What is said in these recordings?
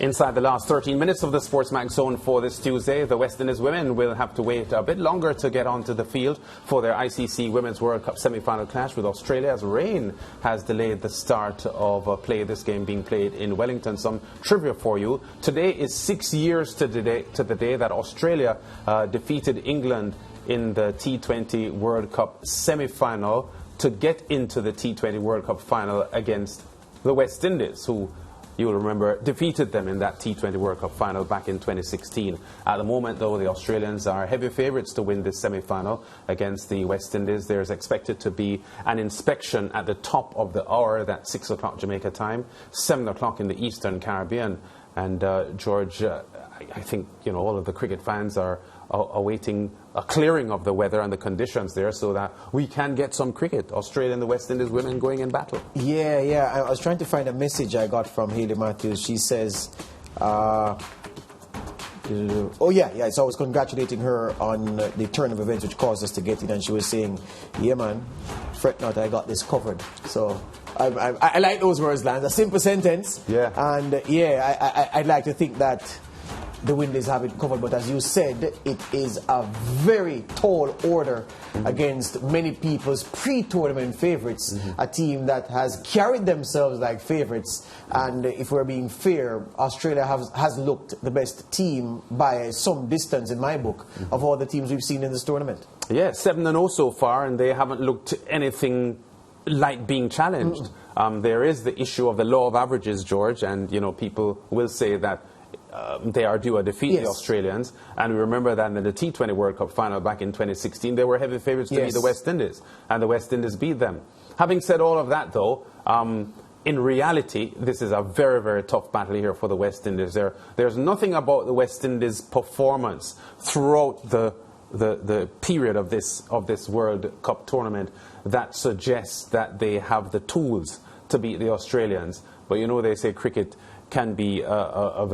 Inside the last 13 minutes of the Sportsmax Zone for this Tuesday, the West Indies women will have to wait a bit longer to get onto the field for their ICC Women's World Cup semi-final clash with Australia, as rain has delayed the start of play. This game being played in Wellington. Some trivia for you. Today is 6 years to the day that Australia defeated England in the T20 World Cup semi-final to get into the T20 World Cup final against the West Indies, who, you will remember, defeated them in that T20 World Cup final back in 2016. At the moment, though, the Australians are heavy favourites to win this semi-final against the West Indies. There's expected to be an inspection at the top of the hour. That's 6 o'clock Jamaica time, 7 o'clock in the Eastern Caribbean. And George, I think all of the cricket fans are awaiting a clearing of the weather and the conditions there so that we can get some cricket. Australia and the West Indies women going in battle. Yeah. I was trying to find a message I got from Hayley Matthews. She says, so I was congratulating her on the turn of events which caused us to get in, and she was saying, yeah man, fret not, I got this covered. So I like those words, Lance. A simple sentence. Yeah. And I'd like to think that the Windies have it covered, but as you said, it is a very tall order against many people's pre-tournament favourites, a team that has carried themselves like favourites. And if we're being fair, Australia has looked the best team by some distance in my book of all the teams we've seen in this tournament. Yeah, 7-0 so far, and they haven't looked anything like being challenged. There is the issue of the law of averages, George, and people will say that they are due a defeat, the Australians. And we remember that in the T20 World Cup final back in 2016, they were heavy favourites to beat the West Indies, and the West Indies beat them. Having said all of that, though, in reality, this is a very, very tough battle here for the West Indies. There's nothing about the West Indies' performance throughout the period of this World Cup tournament that suggests that they have the tools to beat the Australians. But they say cricket can be a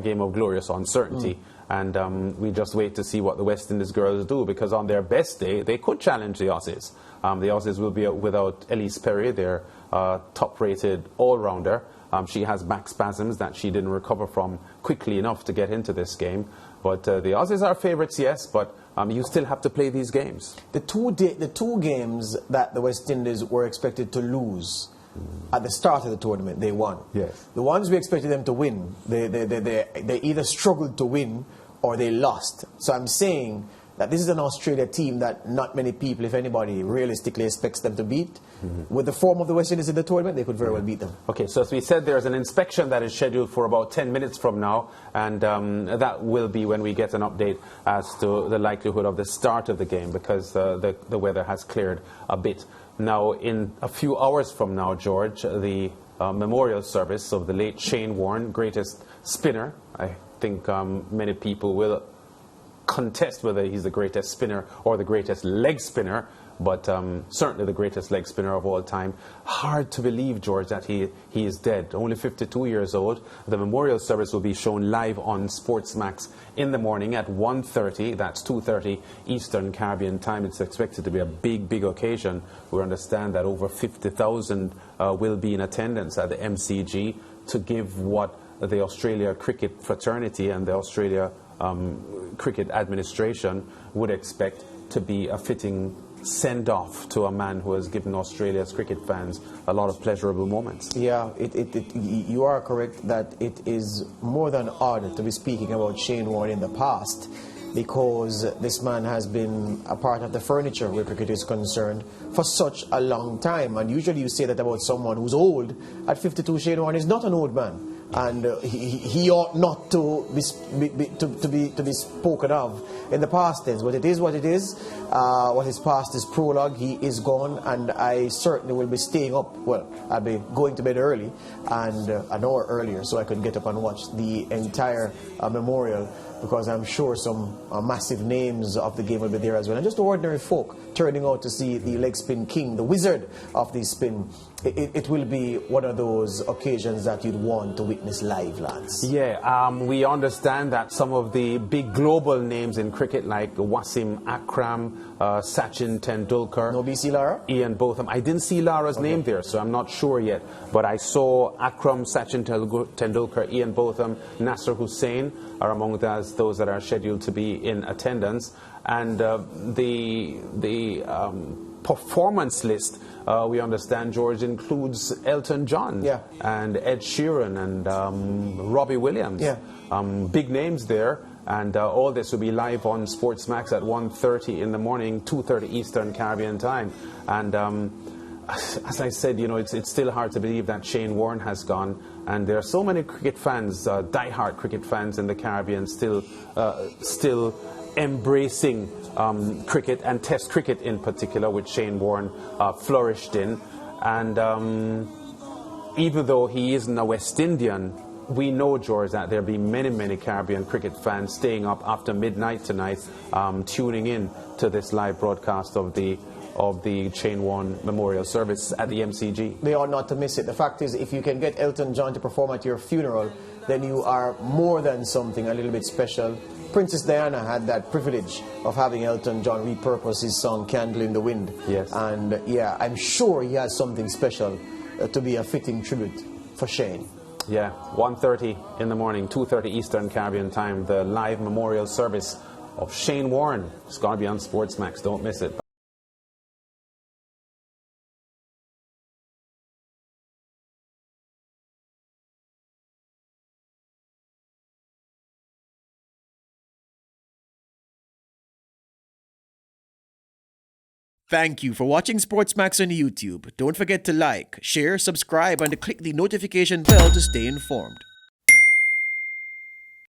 game of glorious uncertainty, and we just wait to see what the West Indies girls do, because on their best day they could challenge the Aussies. The Aussies will be without Elise Perry, their top-rated all-rounder. She has back spasms that she didn't recover from quickly enough to get into this game. But the Aussies are favourites, yes, but you still have to play these games. The two games that the West Indies were expected to lose at the start of the tournament, they won. Yes. The ones we expected them to win, they either struggled to win or they lost. So I'm saying that this is an Australia team that not many people, if anybody, realistically expects them to beat. With the form of the West Indies in the tournament, they could very well beat them. Okay, so as we said, there's an inspection that is scheduled for about 10 minutes from now, and that will be when we get an update as to the likelihood of the start of the game, because the weather has cleared a bit. Now, in a few hours from now, George, the memorial service of the late Shane Warne, greatest spinner. I think many people will contest whether he's the greatest spinner or the greatest leg spinner, but certainly the greatest leg spinner of all time. Hard to believe, George, that he is dead. Only 52 years old. The memorial service will be shown live on Sportsmax in the morning at 1:30. That's 2:30 Eastern Caribbean time. It's expected to be a big occasion. We understand that over 50,000 will be in attendance at the MCG to give what the Australia Cricket Fraternity and the Australia Cricket Administration would expect to be a fitting send-off to a man who has given Australia's cricket fans a lot of pleasurable moments. Yeah, you are correct that it is more than odd to be speaking about Shane Warne in the past, because this man has been a part of the furniture where cricket is concerned for such a long time. And usually you say that about someone who's old. At 52, Shane Warne is not an old man, and he ought not to be spoken of in the past tense. But it is what it is. What is past is prologue. He is gone, and I certainly will be staying up. Well, I'll be going to bed early, and an hour earlier, so I can get up and watch the entire memorial, because I'm sure some massive names of the game will be there as well. And just ordinary folk turning out to see the leg spin king, the wizard of the spin. It will be one of those occasions that you'd want to witness. witness live, Lance? Yeah, we understand that some of the big global names in cricket like Wasim Akram, Sachin Tendulkar, No BC Lara? Ian Botham. I didn't see Lara's name there, so I'm not sure yet. But I saw Akram, Sachin Tendulkar, Ian Botham, Nasser Hussain are among those that are scheduled to be in attendance. And the performance list, we understand, George, includes Elton John and Ed Sheeran and Robbie Williams. Big names there. And all this will be live on Sportsmax at 1:30 in the morning, 2:30 Eastern Caribbean time. And as I said, it's still hard to believe that Shane Warne has gone. And there are so many cricket fans, diehard cricket fans in the Caribbean, still embracing cricket, and Test cricket in particular, which Shane Warne flourished in. And even though he isn't a West Indian, we know, George, that there'll be many, many Caribbean cricket fans staying up after midnight tonight, tuning in to this live broadcast of the Shane Warne Memorial Service at the MCG. They ought not to miss it. The fact is, if you can get Elton John to perform at your funeral, then you are more than something a little bit special. Princess Diana had that privilege of having Elton John repurpose his song Candle in the Wind. Yes. And yeah, I'm sure he has something special to be a fitting tribute for Shane. Yeah, 1:30 in the morning, 2:30 Eastern Caribbean time, the live memorial service of Shane Warne. It's going to be on Sportsmax. Don't miss it. Thank you for watching Sportsmax on YouTube. Don't forget to like, share, subscribe, and to click the notification bell to stay informed.